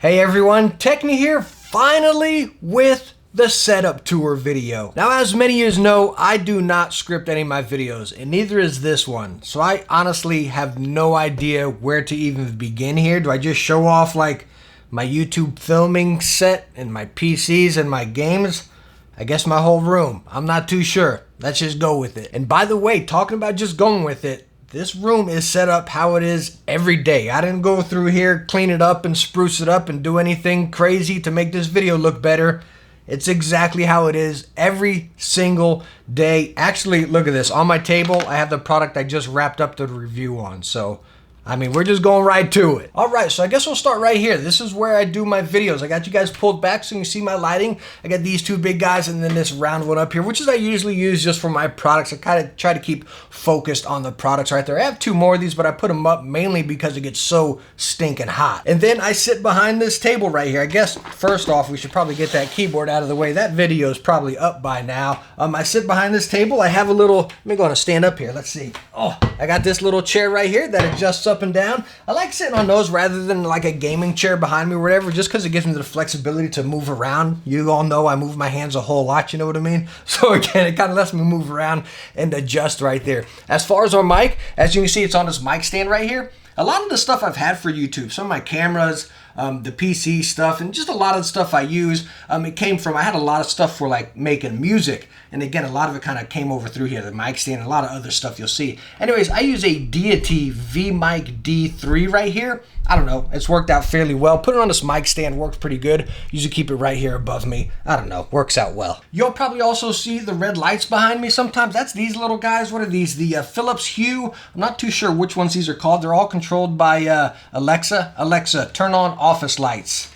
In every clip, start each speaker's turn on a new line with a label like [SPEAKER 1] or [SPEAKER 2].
[SPEAKER 1] Hey everyone, Techne here, finally with the setup tour video. Now, as many of you know, I do not script any of my videos, and neither is this one. So I honestly have no idea where to even begin here. Do I just show off like my YouTube filming set and my PCs and my games? I guess my whole room. I'm not too sure. Let's just go with it. And by the way, talking about just going with it, this room is set up how it is every day. I didn't go through here, clean it up and spruce it up and do anything crazy to make this video look better. It's exactly how it is every single day. Actually, look at this. On my table, I have the product I just wrapped up the review on. So, I mean, we're just going right to it. All right, so I guess we'll start right here. This is where I do my videos. I got you guys pulled back so you can see my lighting. I got these two big guys and then this round one up here, which is I usually use just for my products. I kind of try to keep focused on the products right there. I have two more of these, but I put them up mainly because it gets so stinking hot. And then I sit behind this table right here. I guess, first off, we should probably get that keyboard out of the way. That video is probably up by now. I sit behind this table. I have a little, let me go on and stand up here. Let's see. Oh, I got this little chair right here that adjusts up and down. I like sitting on those rather than like a gaming chair behind me or whatever, just because it gives me the flexibility to move around. You all know I move my hands a whole lot, you know what I mean? So again, it kind of lets me move around and adjust right there. As far as our mic, as you can see, it's on this mic stand right here. A lot of the stuff I've had for YouTube, some of my cameras, the PC stuff, and just a lot of the stuff I use, it came from, I had a lot of stuff for like making music. And again, a lot of it kind of came over through here, the mic stand, and a lot of other stuff you'll see. Anyways, I use a Deity V-Mic D3 right here. I don't know, it's worked out fairly well. Put it on this mic stand, works pretty good. Usually keep it right here above me. I don't know, works out well. You'll probably also see the red lights behind me sometimes. That's these little guys. What are these? The Philips Hue. I'm not too sure which ones these are called. They're all controlled by Alexa. Alexa, turn on office lights.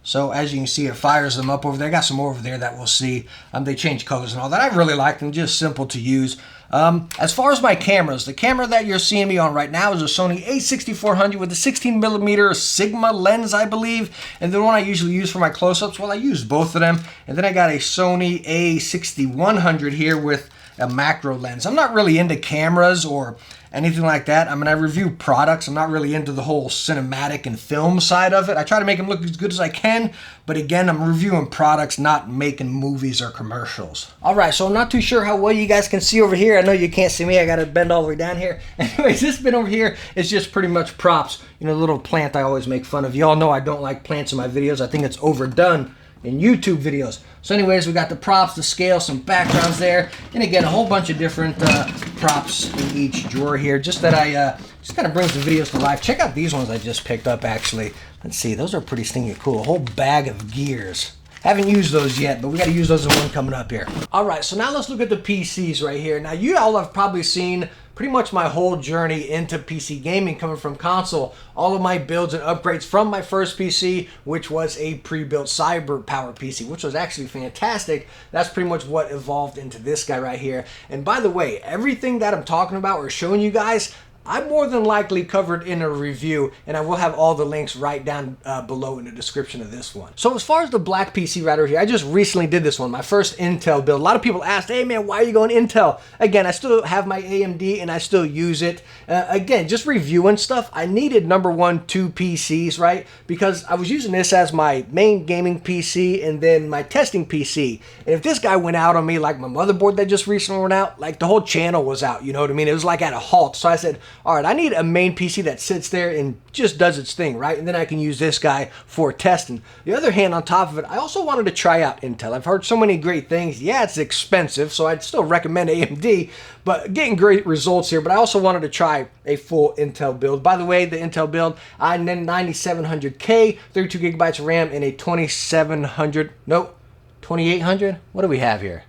[SPEAKER 1] So as you can see, it fires them up over there. I got some more over there that we'll see. They change colors and all that. I really like them, just simple to use. As far as my cameras, the camera that you're seeing me on right now is a Sony a6400 with a 16mm Sigma lens, I believe. And the one I usually use for my close-ups, well, I use both of them. And then I got a Sony a6100 here with a macro lens. I'm not really into cameras or anything like that. I mean, I review products. I'm not really into the whole cinematic and film side of it. I try to make them look as good as I can, but again, I'm reviewing products, not making movies or commercials. All right, so I'm not too sure how well you guys can see over here. I know you can't see me. I got to bend all the way down here. Anyways, this bit over here is just pretty much props. You know, the little plant I always make fun of. You all know I don't like plants in my videos. I think it's overdone in YouTube videos. So anyways, we got the props, the scale, some backgrounds there, and again, a whole bunch of different props in each drawer here, just that I just kind of brings the videos to life. Check out these ones I just picked up, actually. Let's see, those are pretty stinking cool. A whole bag of gears. Haven't used those yet, but we got to use those in one coming up here. All right, so now let's look at the PCs right here. Now, you all have probably seen pretty much my whole journey into PC gaming coming from console. All of my builds and upgrades from my first PC, which was a pre-built Cyber Power PC, which was actually fantastic. That's pretty much what evolved into this guy right here. And by the way, everything that I'm talking about or showing you guys, I more than likely covered in a review, and I will have all the links right down below in the description of this one. So as far as the black PC right over here, I just recently did this one, my first Intel build. A lot of people asked, hey man, why are you going Intel? Again, I still have my AMD and I still use it. Again, just reviewing stuff. I needed number one, two PCs, right? Because I was using this as my main gaming PC and then my testing PC. And if this guy went out on me, like my motherboard that just recently went out, like the whole channel was out, you know what I mean? It was like at a halt. So I said, all right, I need a main PC that sits there and just does its thing, right? And then I can use this guy for testing. The other hand, on top of it, I also wanted to try out Intel. I've heard so many great things. Yeah, it's expensive, so I'd still recommend AMD, but getting great results here. But I also wanted to try a full Intel build. By the way, the Intel build, I need 9700K, 32 gigabytes of RAM, and a 2800, what do we have here?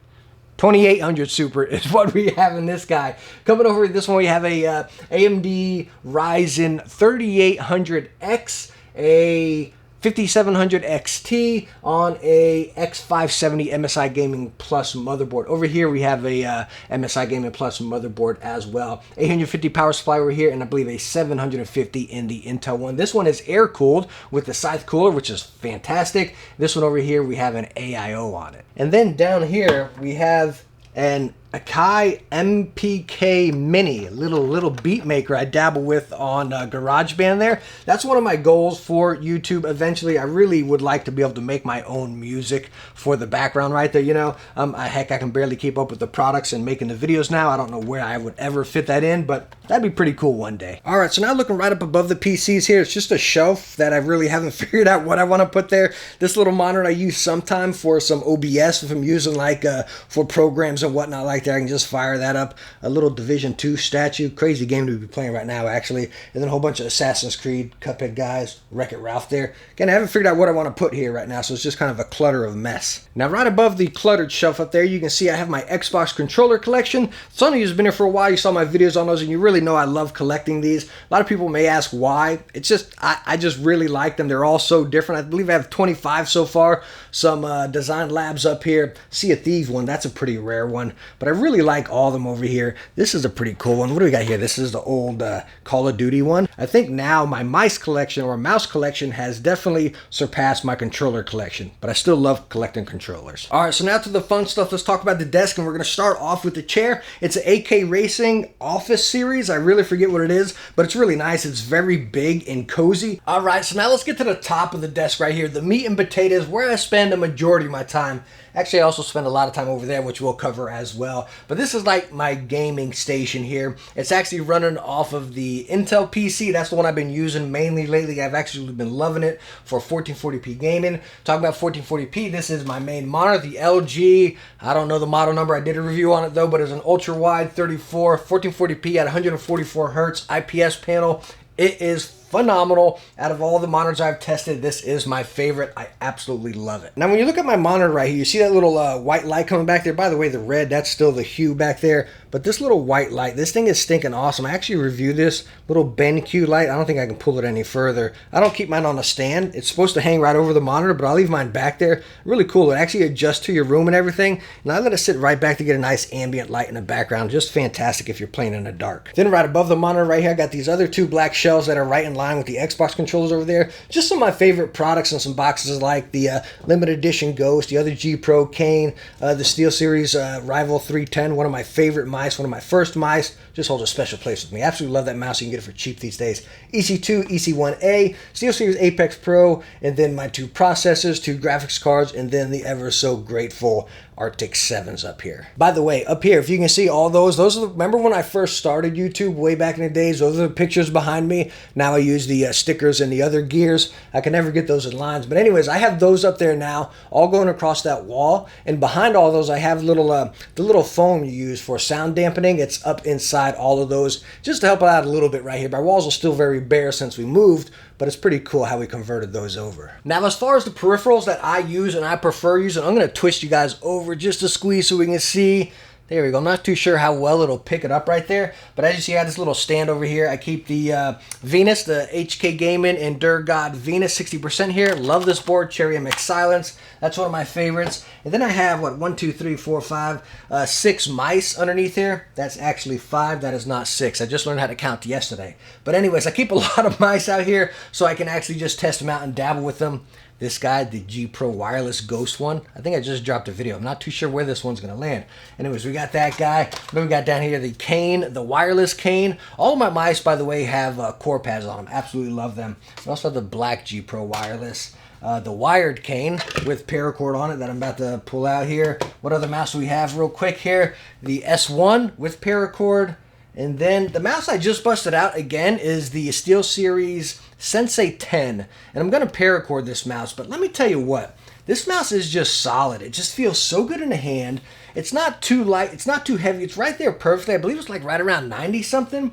[SPEAKER 1] 2800 Super is what we have in this guy. Coming over to this one, we have a AMD Ryzen 3800X, a 5700 XT on a X570 MSI Gaming Plus motherboard. Over here we have a MSI Gaming Plus motherboard as well. 850 power supply over here, and I believe a 750 in the Intel one. This one is air cooled with the scythe cooler, which is fantastic. This one over here we have an AIO on it. And then down here we have an Akai MPK Mini, little beat maker I dabble with on GarageBand there. That's one of my goals for YouTube. Eventually, I really would like to be able to make my own music for the background right there, you know. Heck, I can barely keep up with the products and making the videos now. I don't know where I would ever fit that in, but that'd be pretty cool one day. All right, so now looking right up above the PCs here, it's just a shelf that I really haven't figured out what I want to put there. This little monitor I use sometime for some OBS if I'm using like for programs and whatnot like that. I can just fire that up. A little Division 2 statue, crazy game to be playing right now actually, and then a whole bunch of Assassin's Creed, Cuphead guys, Wreck-It Ralph there. Again, I haven't figured out what I want to put here right now, so it's just kind of a clutter of mess. Now right above the cluttered shelf up there, you can see I have my Xbox controller collection. Some of you have been here for a while, you saw my videos on those, and you really know I love collecting these. A lot of people may ask why. It's just, I just really like them. They're all so different. I believe I have 25 so far. Some Design Labs up here. Sea of Thieves one, that's a pretty rare one, but I really like all of them over here. This is a pretty cool one. What do we got here? This is the old Call of Duty one. I think now my mice collection or mouse collection has definitely surpassed my controller collection, but I still love collecting controllers. All right, so now to the fun stuff. Let's talk about the desk, and we're going to start off with the chair. It's an AK Racing Office Series. I really forget what it is, but it's really nice. It's very big and cozy. All right, so now let's get to the top of the desk right here. The meat and potatoes, where I spend the majority of my time. Actually, I also spend a lot of time over there, which we'll cover as well. But this is like my gaming station here. It's actually running off of the Intel PC. That's the one I've been using mainly lately. I've actually been loving it for 1440p gaming. Talking about 1440p, this is my main monitor, the LG. I don't know the model number. I did a review on it though, but it's an ultra-wide 1440p at 144 hertz IPS panel. It is phenomenal. Out of all the monitors I've tested, this is my favorite. I absolutely love it. Now, when you look at my monitor right here, you see that little white light coming back there? By the way, the red, that's still the hue back there. But this little white light, this thing is stinking awesome. I actually reviewed this little Benq Light. I don't think I can pull it any further. I don't keep mine on a stand. It's supposed to hang right over the monitor, but I'll leave mine back there. Really cool. It actually adjusts to your room and everything. And I let it sit right back to get a nice ambient light in the background. Just fantastic if you're playing in the dark. Then right above the monitor right here, I got these other two black shelves that are right in line with the Xbox controllers over there. Just some of my favorite products and some boxes like the limited edition Ghost, the other G Pro Cane, the SteelSeries Rival 310, one of my favorite mice, one of my first mice. Just holds a special place with me. Absolutely love that mouse. You can get it for cheap these days. EC2, EC1A, SteelSeries Apex Pro, and then my two processors, two graphics cards, and then the ever so grateful Arctic 7s up here. By the way, up here, if you can see all those are the, remember when I first started YouTube way back in the days, those are the pictures behind me. Now I use the stickers and the other gears. I can never get those in lines. But anyways, I have those up there now, all going across that wall. And behind all those, I have little the little foam you use for sound dampening. It's up inside all of those, just to help it out a little bit right here. My walls are still very bare since we moved, but it's pretty cool how we converted those over. Now, as far as the peripherals that I use and I prefer using, I'm going to twist you guys over just to squeeze so we can see. There we go. I'm not too sure how well it'll pick it up right there, but as you see, I have this little stand over here. I keep the Venus, the HK Gaming Endure God Venus 60% here. Love this board, Cherry MX Silence. That's one of my favorites. And then I have, what, 1, 2, 3, 4, 5, 6 mice underneath here. That's actually 5. That is not 6. I just learned how to count yesterday. But anyways, I keep a lot of mice out here so I can actually just test them out and dabble with them. This guy, the G Pro Wireless Ghost one, I think I just dropped a video. I'm not too sure where this one's going to land. Anyways, we got that guy. Then we got down here the cane, the wireless cane. All of my mice, by the way, have core pads on them. Absolutely love them. We also have the black G Pro Wireless. The wired cane with paracord on it that I'm about to pull out here. What other mouse do we have real quick here? The S1 with paracord. And then the mouse I just busted out again is the SteelSeries Sensei 10. And I'm going to paracord this mouse, but let me tell you what. This mouse is just solid. It just feels so good in the hand. It's not too light. It's not too heavy. It's right there perfectly. I believe it's like right around 90 something.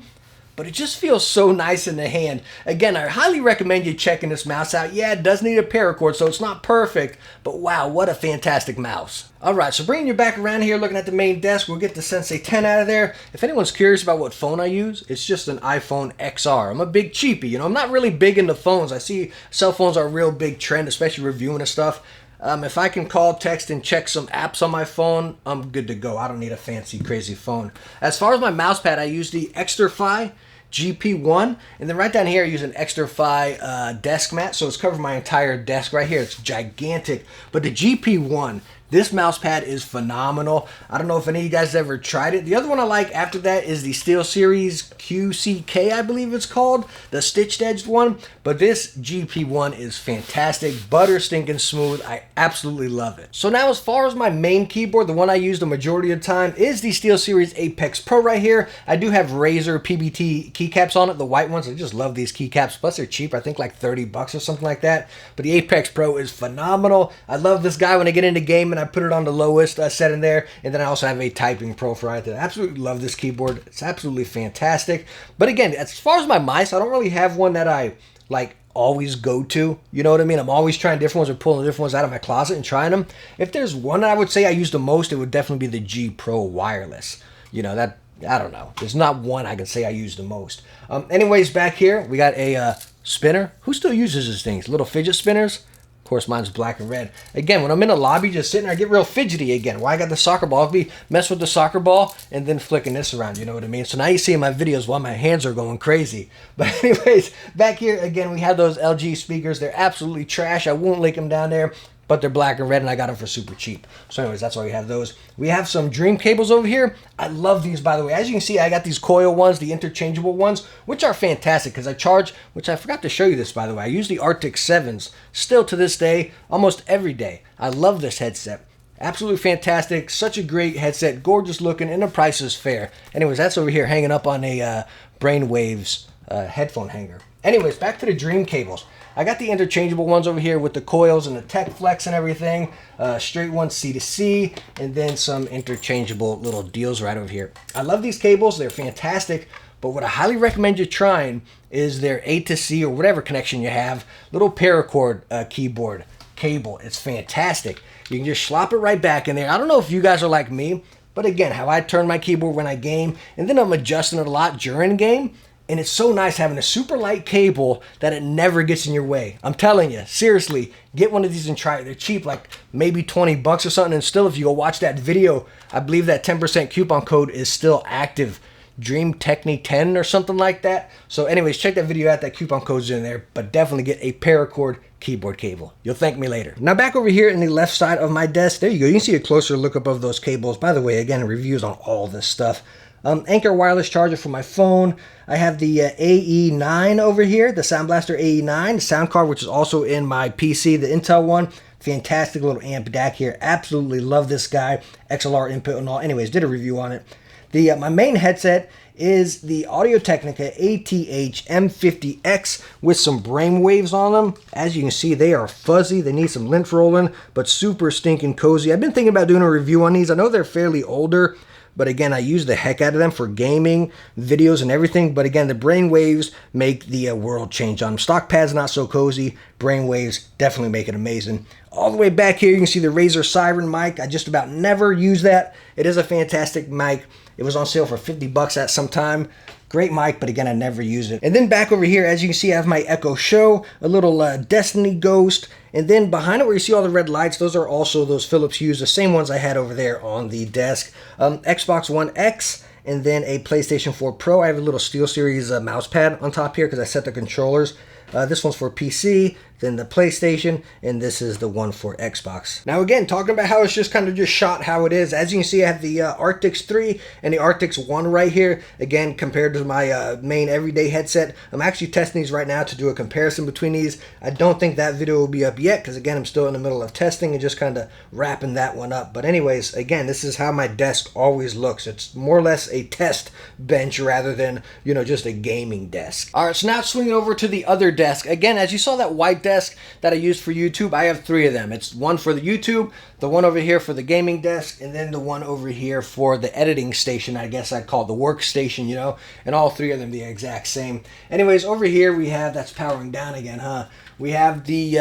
[SPEAKER 1] But it just feels so nice in the hand. Again, I highly recommend you checking this mouse out. Yeah, it does need a paracord, so it's not perfect, but wow, what a fantastic mouse. All right, so bringing you back around here, looking at the main desk, we'll get the Sensei 10 out of there. If anyone's curious about what phone I use, it's just an iPhone XR. I'm a big cheapie, you know, I'm not really big into phones. I see cell phones are a real big trend, especially reviewing and stuff. If I can call, text, and check some apps on my phone, I'm good to go. I don't need a fancy, crazy phone. As far as my mouse pad, I use the Extrafy GP1, and then right down here I use an Extrafy desk mat, so it's covering my entire desk right here. It's gigantic, but the GP1, This mouse pad is phenomenal. I don't know if any of you guys ever tried it. The other one I like after that is the Steelseries QCK, I believe it's called, the stitched edged one. But this GP1 is fantastic, butter stinking smooth. I absolutely love it. So now as far as my main keyboard, the one I use the majority of the time is the Steelseries Apex Pro right here. I do have Razer PBT keycaps on it, the white ones. I just love these keycaps. Plus they're cheap, I think like 30 bucks or something like that. But the Apex Pro is phenomenal. I love this guy when I get into gaming. I put it on the lowest setting there, and then I also have a typing profile right there. I absolutely love this keyboard. It's absolutely fantastic. But again, as far as my mice, I don't really have one that I like always go to. You know what I mean? I'm always trying different ones or pulling different ones out of my closet and trying them. If there's one that I would say I use the most, it would definitely be the G Pro wireless. You know, that, I don't know. There's not one I can say I use the most. Anyways, back here, we got a spinner. Who still uses these things? Little fidget spinners? Of course, mine's black and red. Again, when I'm in a lobby just sitting there, I get real fidgety again. Why I got the soccer ball? I'll be mess with the soccer ball and then flicking this around, you know what I mean? So now you see in my videos while my hands are going crazy. But anyways, back here, again, we have those LG speakers. They're absolutely trash. I won't link them down there, but they're black and red, and I got them for super cheap. So anyways, that's why we have those. We have some Dream cables over here. I love these, by the way. As you can see, I got these coil ones, the interchangeable ones, which are fantastic because I charge, which I forgot to show you this, by the way. I use the Arctic 7s still to this day, almost every day. I love this headset. Absolutely fantastic. Such a great headset. Gorgeous looking, and the price is fair. Anyways, that's over here hanging up on a Brainwaves headphone hanger. Anyways, back to the Dream cables. I got the interchangeable ones over here with the coils and the Tech Flex and everything. Straight ones C to C, and then some interchangeable little deals right over here. I love these cables. They're fantastic. But what I highly recommend you trying is their A to C or whatever connection you have. Little paracord keyboard cable. It's fantastic. You can just slop it right back in there. I don't know if you guys are like me, but again, how I turn my keyboard when I game, and then I'm adjusting it a lot during game. And it's so nice having a super light cable that it never gets in your way. I'm telling you, seriously, get one of these and try it. They're cheap, like maybe 20 bucks or something. And still, if you go watch that video, I believe that 10% coupon code is still active. Dream Techne 10 or something like that. So anyways, check that video out. That coupon code's in there. But definitely get a paracord keyboard cable. You'll thank me later. Now back over here in the left side of my desk, there you go. You can see a closer look up of those cables. By the way, again, reviews on all this stuff. Anchor wireless charger for my phone. I have the AE9 over here, the Sound Blaster AE9 sound card, which is also in my PC, the Intel one. Fantastic little amp DAC here. Absolutely love this guy. XLR input and all. Anyways, did a review on it. My main headset is the Audio-Technica ATH M50X with some brainwaves on them. As you can see, they are fuzzy. They need some lint rolling, but super stinking cozy. I've been thinking about doing a review on these. I know they're fairly older, but again, I use the heck out of them for gaming, videos, and everything. But again, the brainwaves make the world change on them. Stock pads not so cozy. Brainwaves definitely make it amazing. All the way back here, you can see the Razer Siren Mic. I just about never use that. It is a fantastic mic. It was on sale for 50 bucks at some time. Great mic, but again, I never use it. And then back over here, as you can see, I have my Echo Show, a little Destiny Ghost, and then behind it where you see all the red lights, those are also those Philips Hues, the same ones I had over there on the desk. Xbox One X, and then a PlayStation 4 Pro. I have a little SteelSeries mouse pad on top here because I set the controllers. This one's for PC, then the PlayStation, and this is the one for Xbox. Now again, talking about how it's just kind of just shot how it is. As you can see, I have the Arctics 3 and the Arctics 1 right here. Again, compared to my main everyday headset. I'm actually testing these right now to do a comparison between these. I don't think that video will be up yet because again, I'm still in the middle of testing and just kind of wrapping that one up. But anyways, again, this is how my desk always looks. It's more or less a test bench rather than, you know, just a gaming desk. All right, so now swinging over to the other desk. Again, as you saw that white desk that I used for YouTube, I have 3 of them. It's one for the YouTube, the one over here for the gaming desk, and then the one over here for the editing station, I guess I'd call it the workstation, you know, and all 3 of them the exact same. Anyways, over here we have, that's powering down again, huh? We have the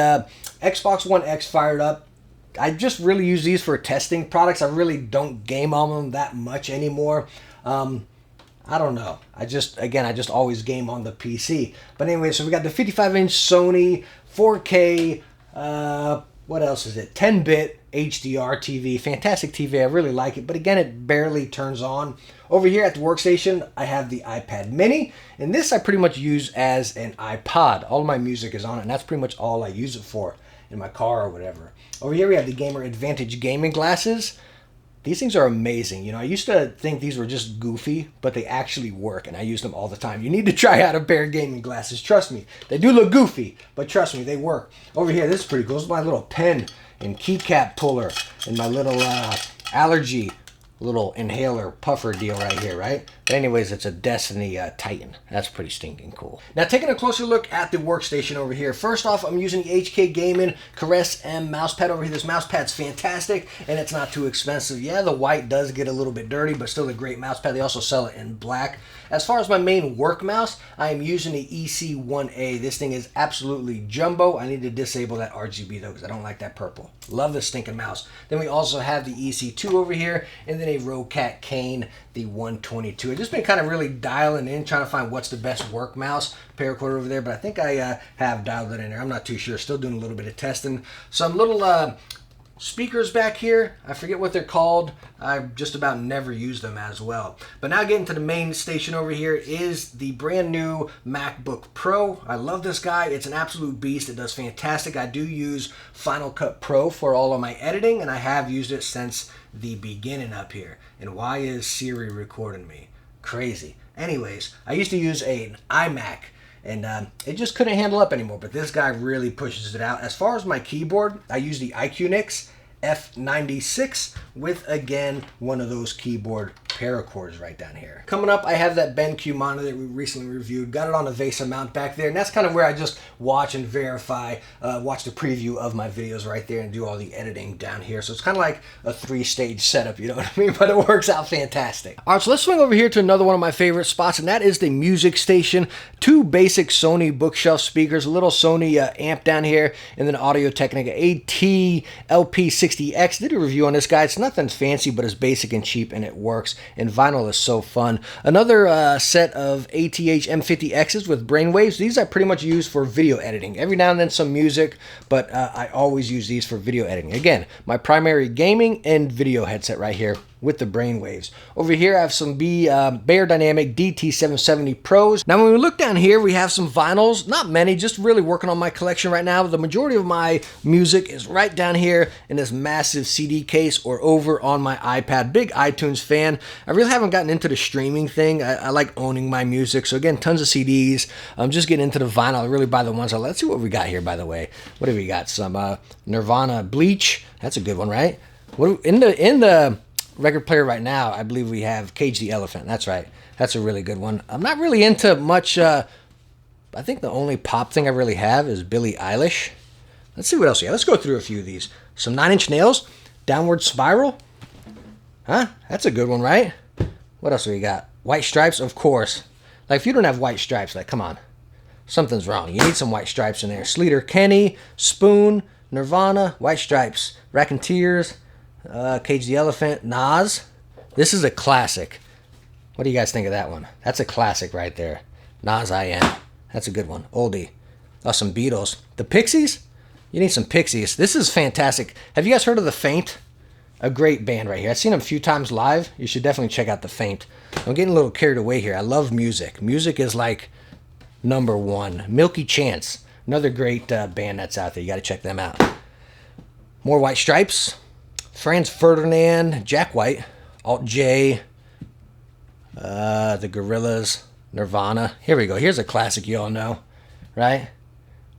[SPEAKER 1] Xbox One X fired up. I just really use these for testing products. I really don't game on them that much anymore. I don't know. I just always game on the PC. But anyway, so we got the 55-inch Sony 4K, what else is it? 10-bit HDR TV. Fantastic TV. I really like it. But again, it barely turns on. Over here at the workstation, I have the iPad mini. And this I pretty much use as an iPod. All of my music is on it, and that's pretty much all I use it for. in my car or whatever. Over here we have the Gamer Advantage gaming glasses. These things are amazing. You know, I used to think these were just goofy, but they actually work, and I use them all the time. You need to try out a pair of gaming glasses. Trust me. They do look goofy, but trust me, they work. Over here, this is pretty cool. This is my little pen and keycap puller and my little allergy little inhaler puffer deal right here, right? But anyways, it's a Destiny Titan. That's pretty stinking cool. Now, taking a closer look at the workstation over here. First off, I'm using the HK Gaming Caress M mousepad over here. This mousepad's fantastic, and it's not too expensive. Yeah, the white does get a little bit dirty, but still a great mousepad. They also sell it in black. As far as my main work mouse, I am using the EC1A. This thing is absolutely jumbo. I need to disable that RGB though, because I don't like that purple. Love this stinking mouse. Then we also have the EC2 over here, and then a Rocat Cane, the 122. I've just been kind of really dialing in, trying to find what's the best work mouse. Paracord over there, but I think I have dialed it in there. I'm not too sure. Still doing a little bit of testing. Some little speakers back here. I forget what they're called. I just about never use them as well. But now getting to the main station over here is the brand new MacBook Pro. I love this guy. It's an absolute beast. It does fantastic. I do use Final Cut Pro for all of my editing, and I have used it since the beginning up here. And why is Siri recording me? Crazy. Anyways, I used to use an iMac, and it just couldn't handle up anymore, but this guy really pushes it out. As far as my keyboard, I use the iQnix F96 with, again, one of those keyboard paracords right down here. Coming up, I have that BenQ monitor that we recently reviewed. Got it on a VESA mount back there, and that's kind of where I just watch and verify, watch the preview of my videos right there and do all the editing down here. So it's kind of like a 3-stage setup, you know what I mean? But it works out fantastic. All right, so let's swing over here to another one of my favorite spots, and that is the music station. 2 basic Sony bookshelf speakers, a little Sony amp down here, and then Audio-Technica AT-LP60X. Did a review on this guy. It's nothing fancy, but it's basic and cheap, and it works. And vinyl is so fun. Another set of ATH M50Xs with brainwaves. These I pretty much use for video editing. Every now and then some music, but I always use these for video editing. Again, my primary gaming and video headset right here with the brainwaves. Over here I have some Bear Dynamic DT770 Pros. Now when we look down here, we have some vinyls. Not many, just really working on my collection right now. The majority of my music is right down here in this massive CD case or over on my iPad. Big iTunes fan. I really haven't gotten into the streaming thing. I like owning my music. So again, tons of CDs. I'm just getting into the vinyl. I really buy the ones I like. Let's see what we got here, by the way. What have we got? Some Nirvana Bleach. That's a good one, right? In the record player right now, I believe we have Cage the Elephant. That's right. That's a really good one. I'm not really into much. I think the only pop thing I really have is Billie Eilish. Let's see what else we have. Let's go through a few of these. Some 9 Inch Nails. Downward Spiral. Huh? That's a good one, right? What else do we got? White Stripes, of course. Like, if you don't have White Stripes, like, come on. Something's wrong. You need some White Stripes in there. Sleater Kenny, Spoon, Nirvana, White Stripes, Racketeers, Cage the Elephant, Nas. This is a classic. What do you guys think of that one? That's a classic right there. Nas I Am. That's a good one. Oldie. Oh, some Beatles. The Pixies? You need some Pixies. This is fantastic. Have you guys heard of The Faint? A great band right here. I've seen them a few times live. You should definitely check out The Faint. I'm getting a little carried away here. I love music. Music is like #1. Milky Chance. Another great band that's out there. You got to check them out. More White Stripes. Franz Ferdinand, Jack White, Alt J, the Gorillaz, Nirvana. Here we go. Here's a classic you all know, right?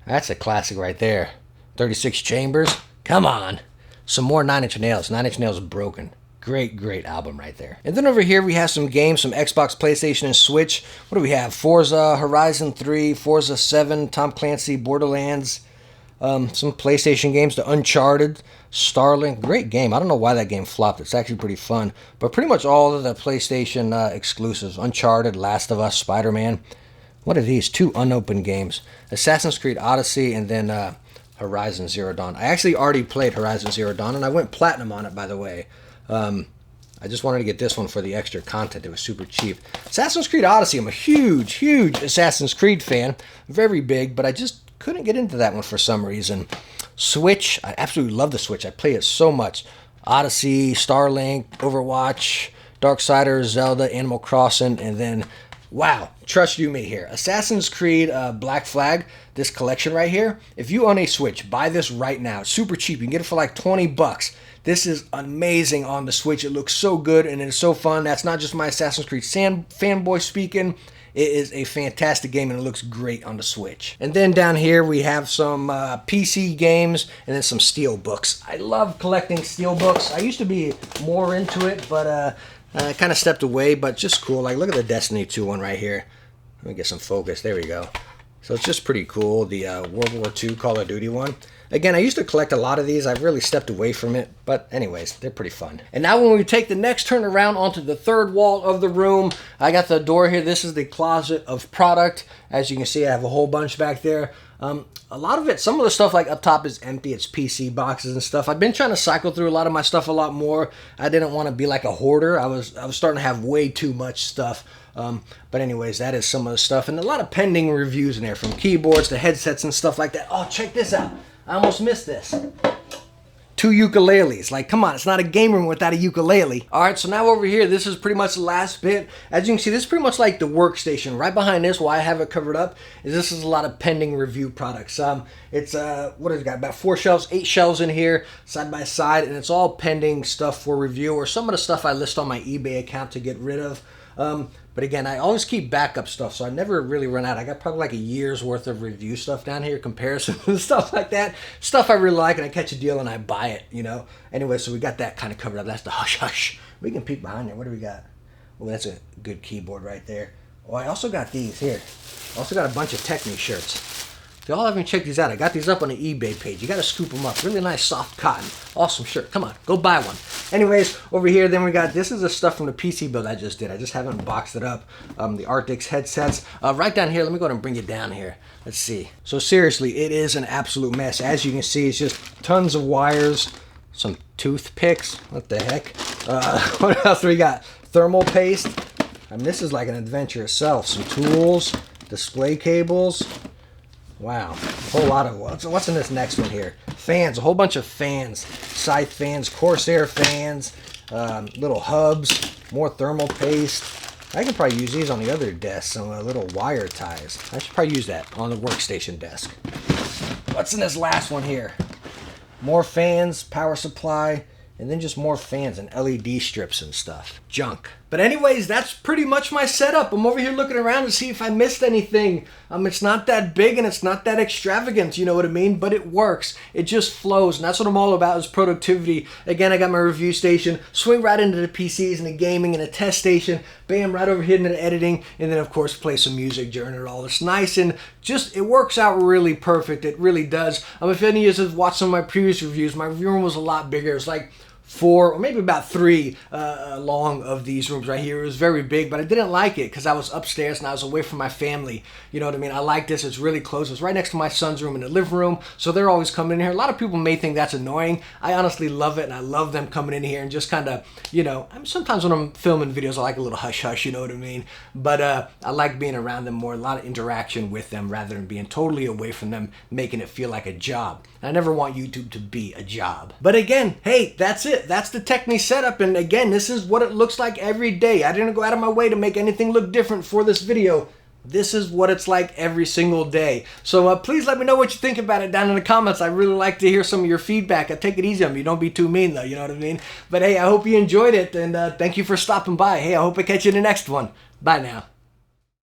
[SPEAKER 1] That's a classic right there. 36 Chambers. Come on. Some more 9 Inch Nails. 9 Inch Nails Broken. Great, great album right there. And then over here we have some games, some Xbox, PlayStation, and Switch. What do we have? Forza, Horizon 3, Forza 7, Tom Clancy, Borderlands. Some PlayStation games, the Uncharted, Starlink, great game. I don't know why that game flopped. It's actually pretty fun. But pretty much all of the PlayStation exclusives, Uncharted, Last of Us, Spider-Man. What are these? 2 unopened games. Assassin's Creed Odyssey, and then Horizon Zero Dawn. I actually already played Horizon Zero Dawn, and I went platinum on it, by the way. I just wanted to get this one for the extra content. It was super cheap. Assassin's Creed Odyssey, I'm a huge, huge Assassin's Creed fan. Very big, but I just couldn't get into that one for some reason. Switch, I absolutely love the Switch. I play it so much. Odyssey, Starlink, Overwatch, Darksiders, Zelda, Animal Crossing, and then Wow, trust you me here. Assassin's Creed Black Flag, this collection right here. If you own a Switch, buy this right now. It's super cheap. You can get it for like 20 bucks. This is amazing on the Switch. It looks so good and it's so fun. That's not just my Assassin's Creed fanboy speaking. It is a fantastic game and it looks great on the Switch. And then down here we have some PC games and then some steel books. I love collecting steel books. I used to be more into it, but I kind of stepped away, but just cool. Like, look at the Destiny 2 one right here. Let me get some focus. There we go. So it's just pretty cool. The World War II Call of Duty one. Again, I used to collect a lot of these. I've really stepped away from it. But anyways, they're pretty fun. And now when we take the next turn around onto the third wall of the room, I got the door here. This is the closet of product. As you can see, I have a whole bunch back there. A lot of it, some of the stuff like up top is empty. It's PC boxes and stuff. I've been trying to cycle through a lot of my stuff a lot more. I didn't want to be like a hoarder. I was starting to have way too much stuff. But anyways, that is some of the stuff. And a lot of pending reviews in there, from keyboards to headsets and stuff like that. Oh, check this out. I almost missed this. 2 ukuleles. Like, come on, it's not a game room without a ukulele. All right, so now over here, this is pretty much the last bit. As you can see, this is pretty much like the workstation. Right behind this, why I have it covered up, is this is a lot of pending review products. It's, what has it got? About 4 shelves, 8 shelves in here, side by side, and it's all pending stuff for review, or some of the stuff I list on my eBay account to get rid of. But again, I always keep backup stuff, so I never really run out. I got probably like a year's worth of review stuff down here, comparison and stuff like that. Stuff I really like, and I catch a deal and I buy it, you know. Anyway, so we got that kind of covered up. That's the hush hush. We can peek behind there. What do we got? Oh, that's a good keyboard right there. Oh, I also got these here. I also got a bunch of Techne shirts. If y'all haven't checked these out, I got these up on the eBay page. You got to scoop them up. Really nice soft cotton. Awesome shirt. Come on, go buy one. Anyways, over here, then we got, this is the stuff from the PC build I just did. I just haven't boxed it up. The Arctics headsets. Right down here, let me go ahead and bring it down here. Let's see. So seriously, it is an absolute mess. As you can see, it's just tons of wires, some toothpicks. What the heck? What else do we got? Thermal paste. I mean, this is like an adventure itself. Some tools, display cables. Wow, a whole lot of, what's in this next one here? Fans, a whole bunch of fans. Scythe fans, Corsair fans, little hubs, more thermal paste. I can probably use these on the other desk, some little wire ties. I should probably use that on the workstation desk. What's in this last one here? More fans, power supply, and then just more fans and LED strips and stuff. Junk. But anyways, that's pretty much my setup. I'm over here looking around to see if I missed anything. It's not that big and it's not that extravagant, you know what I mean? But it works. It just flows, and that's what I'm all about, is productivity. Again, I got my review station, swing right into the PCs and the gaming and the test station, bam, right over here into the editing, and then of course play some music during it all. It's nice and just, it works out really perfect. It really does. If any of you have watched some of my previous reviews, my review room was a lot bigger. It was like 4 or maybe about 3 long of these rooms right here. It was very big, but I didn't like it because I was upstairs and I was away from my family. You know what I mean? I like this. It's really close. It's right next to my son's room in the living room, so they're always coming in here. A lot of people may think that's annoying. I honestly love it, and I love them coming in here and just kind of, you know, sometimes when I'm filming videos, I like a little hush-hush, you know what I mean? But I like being around them more, a lot of interaction with them rather than being totally away from them, making it feel like a job. I never want YouTube to be a job. But again, hey, that's it. That's the Techne setup, and again, this is what it looks like every day. I didn't go out of my way to make anything look different for this video. This is what it's like every single day. So please let me know what you think about it down in the comments. I really like to hear some of your feedback. I take it easy on me. Don't be too mean though, you know what I mean? But hey, I hope you enjoyed it, and thank you for stopping by. Hey, I hope I catch you in the next one. Bye now.